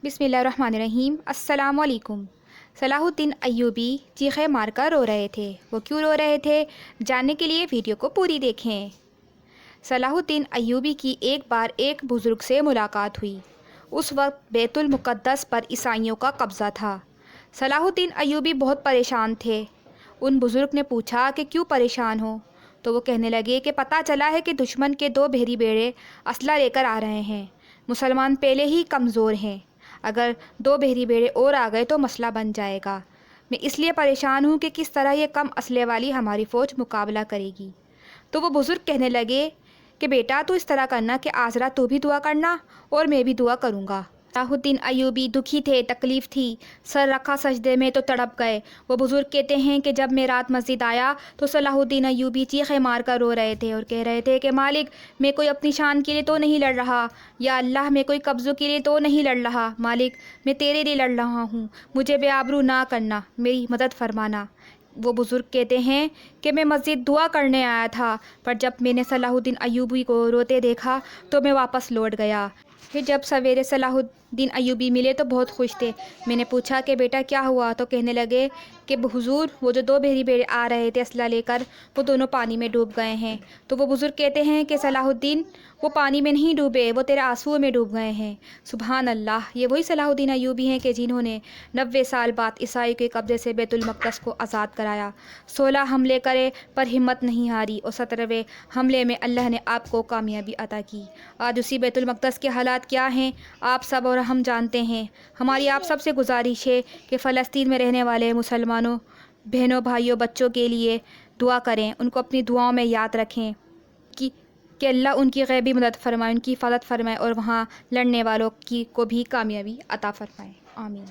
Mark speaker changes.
Speaker 1: बिस्मिल्लाहिर्रहमानिर्रहीम। अस्सलाम वालेकुम। सलाहुद्दीन अय्यूबी चीखे मारकर रो रहे थे। वो क्यों रो रहे थे, जानने के लिए वीडियो को पूरी देखें। सलाहुद्दीन अय्यूबी की एक बार एक बुज़ुर्ग से मुलाकात हुई। उस वक्त बैतुल मुक़द्दस पर ईसाइयों का कब्ज़ा था। सलाहुद्दीन अय्यूबी बहुत परेशान थे। उन बुज़ुर्ग ने पूछा कि क्यों परेशान हो, तो वो कहने लगे कि पता चला है कि दुश्मन के 2 बहरी बेड़े असला लेकर आ रहे हैं। मुसलमान पहले ही कमज़ोर हैं, अगर 2 बहरी बेड़े और आ गए तो मसला बन जाएगा। मैं इसलिए परेशान हूँ कि किस तरह ये कम असले वाली हमारी फ़ौज मुकाबला करेगी। तो वो बुज़ुर्ग कहने लगे कि बेटा तू इस तरह करना कि आज रात तू भी दुआ करना और मैं भी दुआ करूँगा। सलाहुद्दीन अय्यूबी दुखी थे, तकलीफ़ थी, सर रखा सजदे में तो तड़प गए। वो बुज़ुर्ग कहते हैं कि जब मैं रात मस्जिद आया तो सलाहुद्दीन अय्यूबी चीखे मार कर रो रहे थे और कह रहे थे कि मालिक, मैं कोई अपनी शान के लिए तो नहीं लड़ रहा, या अल्लाह मैं कोई कब्ज़ों के लिए तो नहीं लड़ रहा, मालिक मैं तेरे लिए लड़ रहा हूँ, मुझे बेआबरू ना करना, मेरी मदद फरमाना। वो बुज़ुर्ग कहते हैं कि मैं मस्जिद दुआ करने आया था, पर जब मैंने सलाहुद्दीन अय्यूबी को रोते देखा तो मैं वापस लौट गया। फिर जब सवेरे सलाहुद्दीन अय्यूबी मिले तो बहुत खुश थे। मैंने पूछा कि बेटा क्या हुआ, तो कहने लगे कि हुजूर वो जो 2 बहरी बेड़े आ रहे थे असला लेकर, वो दोनों पानी में डूब गए हैं। तो वो बुज़ुर्ग कहते हैं कि सलाहुद्दीन वो पानी में नहीं डूबे, वो तेरे आंसुओं में डूब गए हैं। सुभान अल्लाह, ये वही सलाहुद्दीन अय्यूबी हैं कि जिन्होंने 90 साल बाद ईसाई के कब्ज़े से बैतुल मक़दस को आज़ाद कराया। 16 हमले करे पर हिम्मत नहीं हारी और 17वें हमले में अल्लाह ने आपको कामयाबी अता की। आज उसी बैतुल मक़दस के हालात क्या हैं आप सब और हम जानते हैं। हमारी आप सब से गुजारिश है कि फ़लस्तीन में रहने वाले मुसलमानों बहनों भाइयों बच्चों के लिए दुआ करें, उनको अपनी दुआओं में याद रखें कि अल्लाह उनकी गैबी मदद फरमाए, उनकी हिफाजत फरमाए और वहाँ लड़ने वालों को भी कामयाबी अता फरमाए। आमीन।